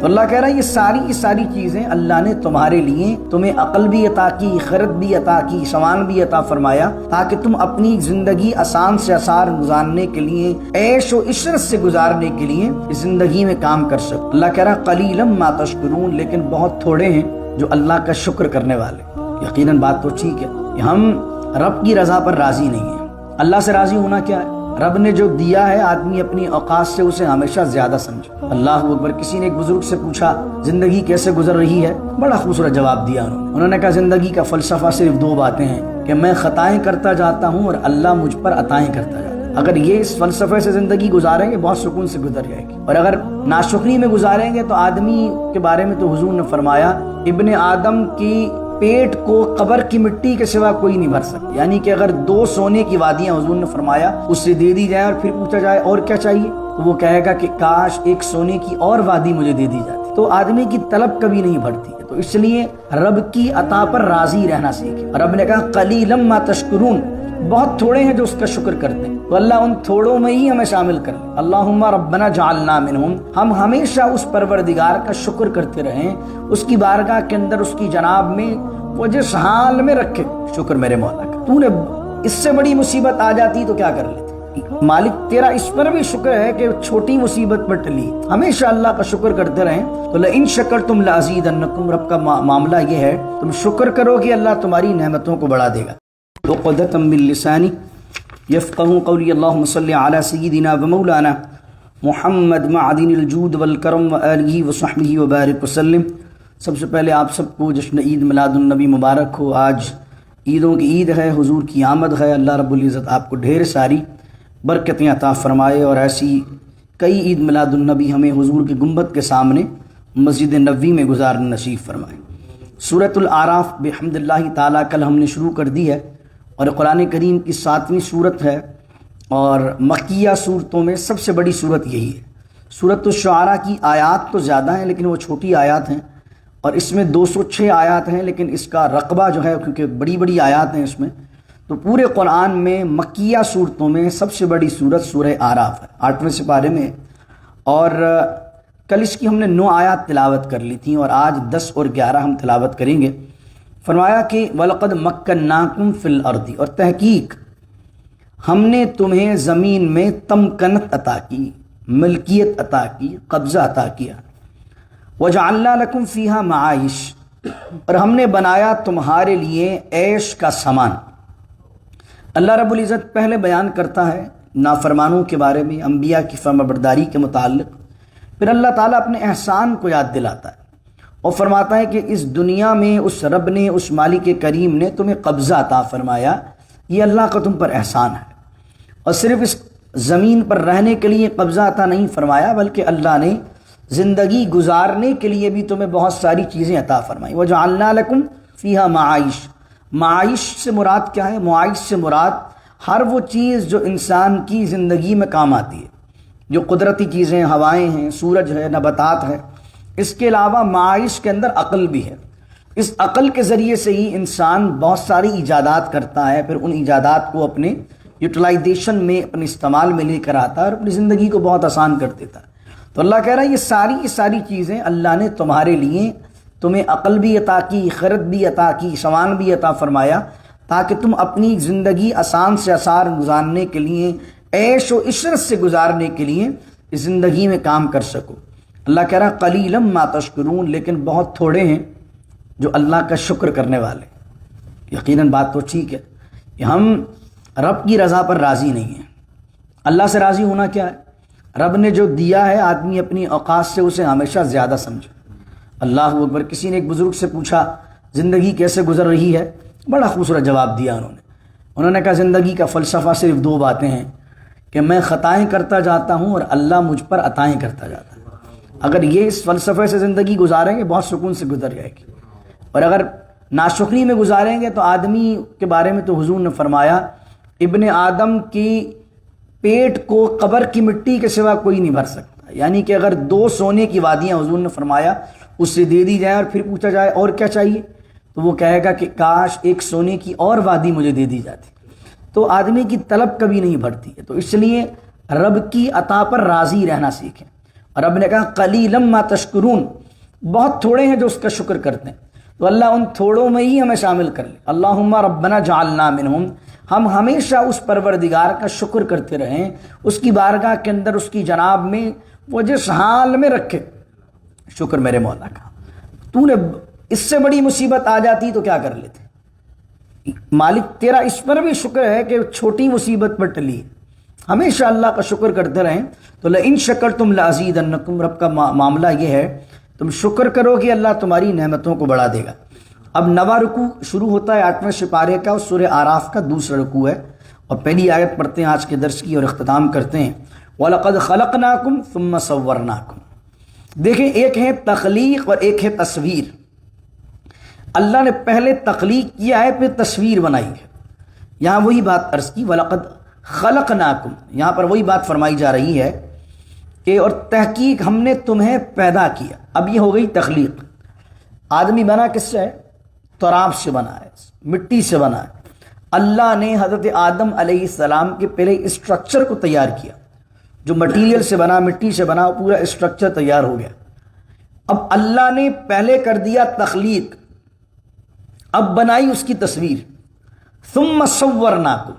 تو اللہ کہہ رہا ہے یہ ساری چیزیں اللہ نے تمہارے لیے، تمہیں عقل بھی عطا کی، خرد بھی عطا کی، سامان بھی عطا فرمایا تاکہ تم اپنی زندگی آسان سے آسان گزارنے کے لیے، عیش و عشرت سے گزارنے کے لیے اس زندگی میں کام کر سکو۔ اللہ کہہ رہا ہے قلیلا ما تشکرون، لیکن بہت تھوڑے ہیں جو اللہ کا شکر کرنے والے۔ یقیناً بات تو ٹھیک ہے کہ ہم رب کی رضا پر راضی نہیں ہیں۔ اللہ سے راضی ہونا کیا ہے؟ رب نے جو دیا ہے آدمی اپنی اوقات سے اسے ہمیشہ زیادہ سمجھے۔ اللہ اکبر۔ کسی نے ایک بزرگ سے پوچھا زندگی کیسے گزر رہی ہے، بڑا خوبصورت جواب دیا انہوں نے کہا زندگی کا فلسفہ صرف دو باتیں ہیں کہ میں خطائیں کرتا جاتا ہوں اور اللہ مجھ پر عطائیں کرتا جاتا ہے۔ اگر یہ اس فلسفے سے زندگی گزاریں گے بہت سکون سے گزر جائے گی، اور اگر ناشکری میں گزاریں گے تو آدمی کے بارے میں تو حضور نے فرمایا ابن آدم کی پیٹ کو قبر کی مٹی کے سوا کوئی نہیں بھر سکتا، یعنی کہ اگر 2 سونے کی وادیاں حضور نے فرمایا اس سے دے دی جائے اور پھر پوچھا جائے اور کیا چاہیے، تو وہ کہے گا کہ کاش 1 سونے کی اور وادی مجھے دے دی جاتی۔ تو آدمی کی طلب کبھی نہیں بڑھتی ہے، تو اس لیے رب کی عطا پر راضی رہنا سیکھے۔ رب نے کہا قلیلا ما تشکرون، بہت تھوڑے ہیں جو اس کا شکر کرتے ہیں، تو اللہ ان تھوڑوں میں ہی ہمیں شامل کر لے۔ اللہم ربنا جعلنا منہم، ہم ہمیشہ اس پروردگار کا شکر کرتے رہیں، اس کی بارگاہ کے اندر اس کی جناب میں وہ جس حال میں رکھے شکر میرے مولا کا، تو نے اس سے بڑی مصیبت آ جاتی تو کیا کر لیتے، مالک تیرا اس پر بھی شکر ہے کہ چھوٹی مصیبت پر ٹلی۔ ہمیشہ اللہ کا شکر کرتے رہیں۔ تو لئن شکرتم لازیدنکم، رب کا معاملہ یہ ہے تم شکر کرو کہ اللہ تمہاری نعمتوں کو بڑھا دے گا۔ عقدۃ من لسانی یفقہوا قولی، اللہم صلی علی سیدنا و مولانا محمد معدن الجود والکرم وآلہ وصحبہ وبارک وسلم۔ سب سے پہلے آپ سب کو جشن عید میلاد النبی مبارک ہو۔ آج عیدوں کی عید ہے، حضور کی آمد ہے۔ اللہ رب العزت آپ کو ڈھیر ساری برکتیں عطا فرمائے، اور ایسی کئی عید میلاد النبی ہمیں حضور کے گنبد کے سامنے مسجد نبوی میں گزارنا نصیب فرمائے۔ سورۃ الاعراف بحمد اللہ تعالیٰ کل ہم نے شروع کر دی ہے، اور قرآن کریم کی 7ویں سورت ہے، اور مکیہ صورتوں میں سب سے بڑی صورت یہی ہے۔ سورۃ الشعراء کی آیات تو زیادہ ہیں لیکن وہ چھوٹی آیات ہیں، اور اس میں 206 آیات ہیں، لیکن اس کا رقبہ جو ہے کیونکہ بڑی بڑی آیات ہیں اس میں، تو پورے قرآن میں مکیہ صورتوں میں سب سے بڑی صورت سورہ اعراف ہے، 8ویں سپارے میں۔ اور کل اس کی ہم نے 9 آیات تلاوت کر لی تھیں، اور آج 10 اور 11 ہم تلاوت کریں گے۔ فرمایا کہ وَلَقَدْ مَكَّنَّاكُمْ فِي الْأَرْضِ، اور تحقیق ہم نے تمہیں زمین میں تمکنت عطا کی، ملکیت عطا کی، قبضہ عطا کیا۔ وَجَعَلْنَا لَكُمْ فِيهَا مَعَائِشَ، اور ہم نے بنایا تمہارے لیے عیش کا سامان۔ اللہ رب العزت پہلے بیان کرتا ہے نافرمانوں کے بارے میں، انبیاء کی فرمانبرداری کے متعلق، پھر اللہ تعالیٰ اپنے احسان کو یاد دلاتا ہے اور فرماتا ہے کہ اس دنیا میں اس رب نے، اس مالک کریم نے تمہیں قبضہ عطا فرمایا، یہ اللہ کا تم پر احسان ہے۔ اور صرف اس زمین پر رہنے کے لیے قبضہ عطا نہیں فرمایا، بلکہ اللہ نے زندگی گزارنے کے لیے بھی تمہیں بہت ساری چیزیں عطا فرمائی۔ وَجَعَلْنَا لَكُمْ فِيهَا مَعَائِشَ، معائش سے مراد کیا ہے؟ معائش سے مراد ہر وہ چیز جو انسان کی زندگی میں کام آتی ہے، جو قدرتی چیزیں، ہوائیں ہیں، سورج ہے، نباتات ہے۔ اس کے علاوہ معائش کے اندر عقل بھی ہے۔ اس عقل کے ذریعے سے ہی انسان بہت ساری ایجادات کرتا ہے، پھر ان ایجادات کو اپنے یوٹیلائزیشن میں، اپنے استعمال میں لے کر آتا ہے اور اپنی زندگی کو بہت آسان کر دیتا ہے۔ تو اللہ کہہ رہا ہے یہ ساری چیزیں اللہ نے تمہارے لیے، تمہیں عقل بھی عطا کی، خرد بھی عطا کی، سامان بھی عطا فرمایا تاکہ تم اپنی زندگی آسان سے آسان گزارنے کے لیے، عیش و عشرت سے گزارنے کے لیے اس زندگی میں کام کر سکو۔ اللہ کہہ رہا قلیلا ما تشکرون، لیکن بہت تھوڑے ہیں جو اللہ کا شکر کرنے والے۔ یقیناً بات تو ٹھیک ہے کہ ہم رب کی رضا پر راضی نہیں ہیں۔ اللہ سے راضی ہونا کیا ہے؟ رب نے جو دیا ہے آدمی اپنی اوقات سے اسے ہمیشہ زیادہ سمجھے۔ اللہ اکبر۔ کسی نے ایک بزرگ سے پوچھا زندگی کیسے گزر رہی ہے، بڑا خوبصورت جواب دیا انہوں نے کہا زندگی کا فلسفہ صرف 2 باتیں ہیں کہ میں خطائیں کرتا جاتا ہوں اور اللہ مجھ پر عطائیں کرتا جاتا ہے۔ اگر یہ اس فلسفے سے زندگی گزاریں گے بہت سکون سے گزر جائے گی، اور اگر ناشکری میں گزاریں گے تو آدمی کے بارے میں تو حضور نے فرمایا ابن آدم کی پیٹ کو قبر کی مٹی کے سوا کوئی نہیں بھر سکتا، یعنی کہ اگر 2 سونے کی وادیاں حضور نے فرمایا اس سے دے دی جائے اور پھر پوچھا جائے اور کیا چاہیے، تو وہ کہے گا کہ کاش 1 سونے کی اور وادی مجھے دے دی جاتی۔ تو آدمی کی طلب کبھی نہیں بڑھتی ہے، تو اس لیے رب کی عطا پر راضی رہنا سیکھیں۔ رب نے کہا قلیلم ما تشکرون، بہت تھوڑے ہیں جو اس کا شکر کرتے ہیں، تو اللہ ان تھوڑوں میں ہی ہمیں شامل کر لے۔ اللہم ربنا جعلنا منہم، ہم ہمیشہ اس پروردگار کا شکر کرتے رہیں، اس کی بارگاہ کے اندر اس کی جناب میں وہ جس حال میں رکھے، شکر میرے مولا کا، تو نے اس سے بڑی مصیبت آ جاتی تو کیا کر لیتے، مالک تیرا اس پر بھی شکر ہے کہ چھوٹی مصیبت پر ٹلی، ہمیشہ اللہ کا شکر کرتے رہیں۔ تو لئن شکرتم لازیدنکم، رب کا معاملہ یہ ہے تم شکر کرو کہ اللہ تمہاری نعمتوں کو بڑھا دے گا۔ اب 9واں رکوع شروع ہوتا ہے 8ویں سپارے کا، اور سورہ آراف کا دوسرا رکوع ہے، اور پہلی آیت پڑھتے ہیں آج کے درس کی اور اختتام کرتے ہیں۔ وَلَقَدْ خَلَقْنَاكُمْ ثُمَّ صَوَّرْنَاكُمْ۔ دیکھیں ایک ہے تخلیق اور ایک ہے تصویر۔ اللہ نے پہلے تخلیق کیا ہے پھر تصویر بنائی ہے، یہاں وہی بات عرض کی وَلَقَدْ خَلَقْنَاكُمْ، یہاں پر وہی بات فرمائی جا رہی ہے کہ اور تحقیق ہم نے تمہیں پیدا کیا۔ اب یہ ہو گئی تخلیق۔ آدمی بنا کس سے ہے؟ تراب سے بنا ہے، مٹی سے بنا ہے۔ اللہ نے حضرت آدم علیہ السلام کے پہلے اسٹرکچر کو تیار کیا، جو مٹیریل سے بنا، مٹی سے بنا، پورا اسٹرکچر تیار ہو گیا۔ اب اللہ نے پہلے کر دیا تخلیق، اب بنائی اس کی تصویر۔ ثم صورناکم،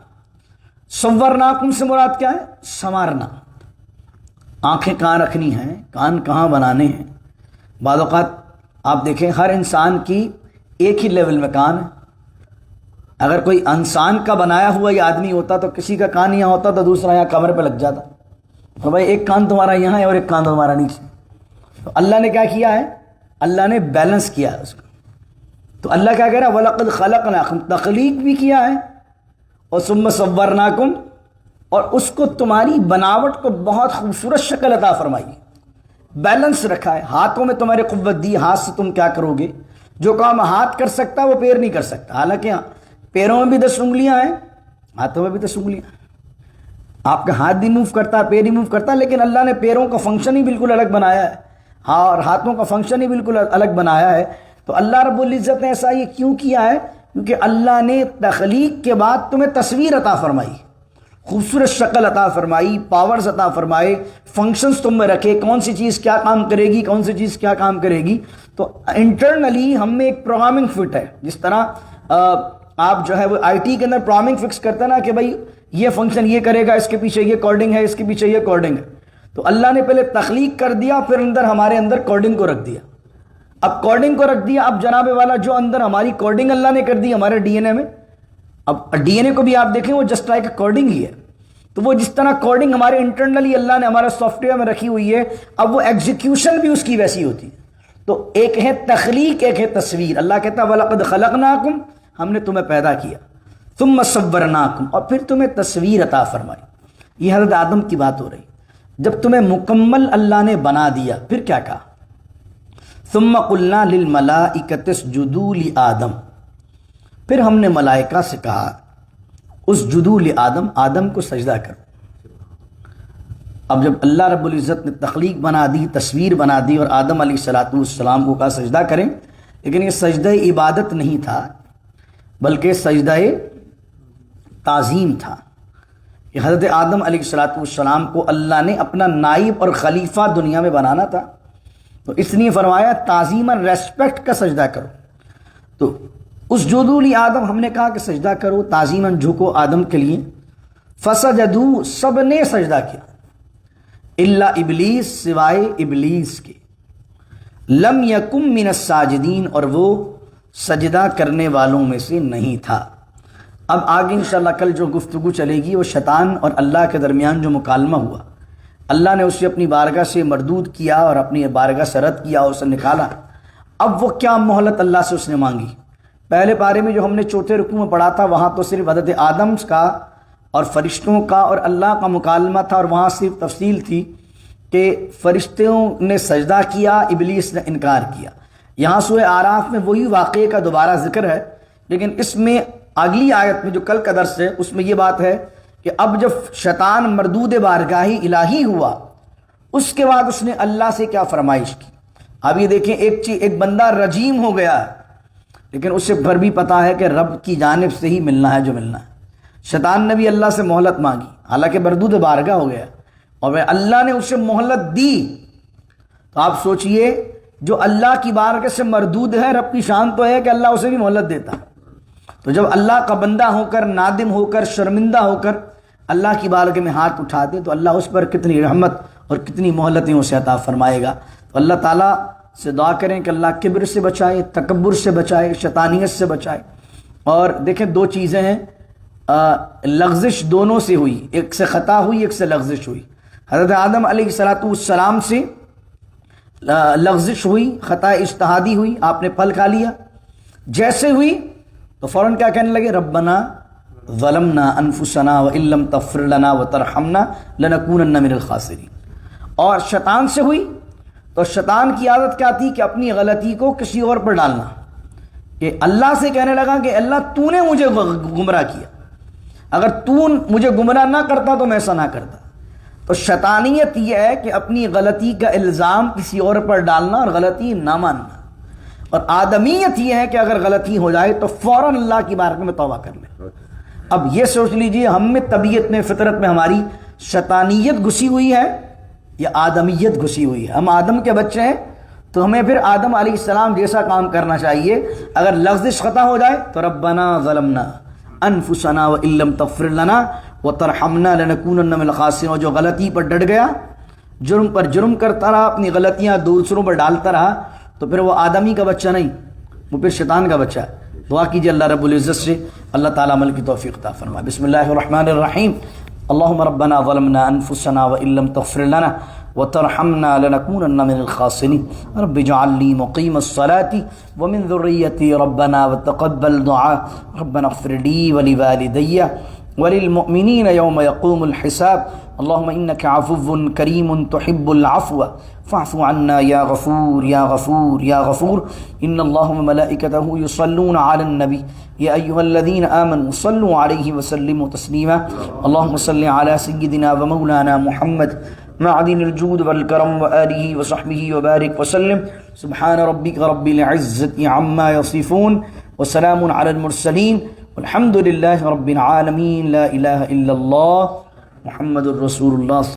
صورناکم سے مراد کیا ہے؟ سنوارنا۔ آنکھیں کہاں رکھنی ہیں، کان کہاں بنانے ہیں۔ بعض اوقات آپ دیکھیں ہر انسان کی ایک ہی لیول میں کان ہے۔ اگر کوئی انسان کا بنایا ہوا یہ آدمی ہوتا تو کسی کا کان یہاں ہوتا تو دوسرا یہاں کمر پہ لگ جاتا، تو بھائی ایک کان تمہارا یہاں ہے اور ایک کان تمہارا نیچے۔ تو اللہ نے کیا کیا ہے؟ اللہ نے بیلنس کیا ہے اس کو۔ تو اللہ کیا کہہ رہا ہے؟ وَلَقَدْ خَلَقْنَاكُمْ، تخلیق بھی کیا ہے، اور ثُمَّ صَوَّرْنَاكُمْ، اور اس کو تمہاری بناوٹ کو بہت خوبصورت شکل عطا فرمائی، بیلنس رکھا ہے۔ ہاتھوں میں تمہارے قوت دی، ہاتھ سے تم کیا کرو گے؟ جو کام ہاتھ کر سکتا ہے وہ پیر نہیں کر سکتا، حالانکہ پیروں میں بھی 10 انگلیاں ہیں، ہاتھوں میں بھی 10 انگلیاں ہیں۔ آپ کا ہاتھ بھی موو کرتا ہے، پیر ہی موو کرتا ہے، لیکن اللہ نے پیروں کا فنکشن ہی بالکل الگ بنایا ہے، ہاں، اور ہاتھوں کا فنکشن ہی بالکل الگ بنایا ہے۔ تو اللہ رب العزت نے ایسا یہ کیوں کیا ہے؟ کیونکہ اللہ نے تخلیق کے بعد تمہیں تصویر عطا فرمائی، خوبصورت شکل عطا فرمائی، پاورز عطا فرمائے، فنکشنز تم میں رکھے، کون سی چیز کیا کام کرے گی، کون سی چیز کیا کام کرے گی۔ تو انٹرنلی ہم میں ایک پروگرامنگ فٹ ہے، جس طرح آپ جو ہے وہ آئی ٹی کے اندر پروگرامنگ فکس کرتے ہیں نا کہ بھائی یہ فنکشن یہ کرے گا، اس کے پیچھے یہ کوڈنگ ہے، اس کے پیچھے یہ کوڈنگ ہے۔ تو اللہ نے پہلے تخلیق کر دیا، پھر ہمارے اندر کوڈنگ کو رکھ دیا۔ اب کوڈنگ کو رکھ دیا، اب جناب والا جو اندر ہماری کوڈنگ اللہ نے کر دی ہمارے ڈی این اے میں، اب ڈی این اے کو بھی آپ دیکھیں وہ جسٹ لائک کوڈنگ ہی ہے۔ تو وہ جس طرح کوڈنگ ہمارے انٹرنلی اللہ نے ہمارے سافٹ ویئر میں رکھی ہوئی ہے، اب وہ ایگزیکیوشن بھی اس کی ویسی ہوتی ہے۔ تو ایک ہے تخلیق، ایک ہے تصویر۔ اللہ کہتا ہے وَلَقَدْ خَلَقْنَاكُمْ، ہم نے تمہیں پیدا کیا، ثُمَّ صَوَّرْنَاكُمْ، اور پھر تمہیں تصویر عطا فرمائی۔ یہ حضرت آدم کی بات ہو رہی۔ جب تمہیں مکمل اللہ نے بنا دیا پھر کیا کہا؟ ثُمَّ قُلْنَا لِلْمَلَائِكَةِ اسْجُدُوا لِآدَمَ، پھر ہم نے ملائکہ سے کہا اسجدوا لآدم، آدم کو سجدہ کرو۔ اب جب اللہ رب العزت نے تخلیق بنا دی، تصویر بنا دی، اور آدم علیہ السلام کو کہا سجدہ کریں، لیکن یہ سجدہ عبادت نہیں تھا بلکہ سجدہ تعظیم تھا۔ کہ حضرت آدم علیہ السلام کو اللہ نے اپنا نائب اور خلیفہ دنیا میں بنانا تھا، تو اس لیے فرمایا تعظیماً، ریسپیکٹ کا سجدہ کرو۔ تو اسجدوا لآدم، ہم نے کہا کہ سجدہ کرو، تعظیماً جھکو آدم کے لیے۔ فسجدوا، سب نے سجدہ کیا، الا ابلیس، سوائے ابلیس کے، لم یکن من الساجدین، اور وہ سجدہ کرنے والوں میں سے نہیں تھا۔ اب آگے انشاءاللہ کل جو گفتگو چلے گی وہ شیطان اور اللہ کے درمیان جو مکالمہ ہوا، اللہ نے اسے اپنی بارگاہ سے مردود کیا اور اپنی بارگاہ سے رد کیا اور اسے نکالا۔ اب وہ کیا مہلت اللہ سے اس نے مانگی؟ پہلے پارے میں جو ہم نے چوتھے رکوع میں پڑھا تھا وہاں تو صرف حضرت آدم کا اور فرشتوں کا اور اللہ کا مکالمہ تھا، اور وہاں صرف تفصیل تھی کہ فرشتوں نے سجدہ کیا، ابلیس نے انکار کیا۔ یہاں سورہ آراف میں وہی واقعے کا دوبارہ ذکر ہے، لیکن اس میں اگلی آیت میں جو کل کا درس ہے اس میں یہ بات ہے کہ اب جب شیطان مردود بارگاہی الہی ہوا، اس کے بعد اس نے اللہ سے کیا فرمائش کی۔ اب یہ دیکھیں، ایک بندہ رجیم ہو گیا ہے، لیکن اسے بھر بھی پتا ہے کہ رب کی جانب سے ہی ملنا ہے جو ملنا ہے۔ شیطان نے بھی اللہ سے مہلت مانگی، حالانکہ مردود بارگاہ ہو گیا، اور اللہ نے اسے مہلت دی تو آپ سوچئے جو اللہ کی بارگاہ سے مردود ہے، رب کی شان تو ہے کہ اللہ اسے بھی مہلت دیتا ہے۔ تو جب اللہ کا بندہ ہو کر، نادم ہو کر، شرمندہ ہو کر اللہ کی بارگاہ میں ہاتھ اٹھاتے تو اللہ اس پر کتنی رحمت اور کتنی مہلتیں اسے عطا فرمائے گا۔ تو اللہ تعالیٰ سے دعا کریں کہ اللہ کبر سے بچائے، تکبر سے بچائے، شیطانیت سے بچائے۔ اور دیکھیں دو چیزیں ہیں، لغزش دونوں سے ہوئی، ایک سے خطا ہوئی، ایک سے لغزش ہوئی۔ حضرت آدم علیہ السلام سے لغزش ہوئی، خطا اجتہادی ہوئی، آپ نے پھل کھا لیا۔ جیسے ہوئی تو فوراً کیا کہنے لگے؟ ربنا ظلمنا انفسنا وان لم تغفر لنا وترحمنا لنکونن من الخاسرین۔ اور شیطان سے ہوئی تو شیطان کی عادت کیا تھی کہ اپنی غلطی کو کسی اور پر ڈالنا، کہ اللہ سے کہنے لگا کہ اللہ تو نے مجھے گمراہ کیا، اگر تو مجھے گمراہ نہ کرتا تو میں ایسا نہ کرتا۔ تو شیطانیت یہ ہے کہ اپنی غلطی کا الزام کسی اور پر ڈالنا اور غلطی نہ ماننا، اور آدمیت یہ ہے کہ اگر غلطی ہو جائے تو فوراً اللہ کی بارگاہ میں توبہ کر لے۔ اب یہ سوچ لیجئے ہم میں طبیعت میں، فطرت میں ہماری شیطانیت گھسی ہوئی ہے یا آدمیت گھسی ہوئی ہے؟ ہم آدم کے بچے ہیں تو ہمیں پھر آدم علیہ السلام جیسا کام کرنا چاہیے۔ اگر لغزش خطا ہو جائے تو ربنا ظلمنا انفسنا وان لم تغفر لنا وترحمنا لنکونن من الخاسرین۔ اور جو غلطی پر ڈٹ گیا، جرم پر جرم کرتا رہا، اپنی غلطیاں دوسروں پر ڈالتا رہا، تو پھر وہ آدمی کا بچہ نہیں، وہ پھر شیطان کا بچہ ہے۔ دعا کیجیے اللہ رب العزت سے اللہ تعالیٰ عمل کی توفیق عطا فرمائے۔ بسم اللہ الرحمن الرحیم۔ اللهم ربنا ظلمنا انفسنا وان لم تغفر لنا وترحمنا لنكونن من الخاسرين رب اجعل لي مقيم الصلاة ومن ذريتي ربنا وتقبل دعاء ربنا اغفر لي ولوالدي وللمؤمنين يوم يقوم الحساب اللهم إنك عفو كريم تحب العفو فاعف عنا يا غفور يا غفور يا غفور إن الله وملائكته يصلون على النبي يا أيها الذين آمنوا صلوا عليه وسلموا تسليما اللهم صل على سيدنا ومولانا محمد معدن الجود والكرم وآله وصحبه وبارك وسلم سبحان ربك رب العزة عما يصفون وسلام على المرسلين والحمد لله رب العالمين لا إله إلا الله محمد رسول الله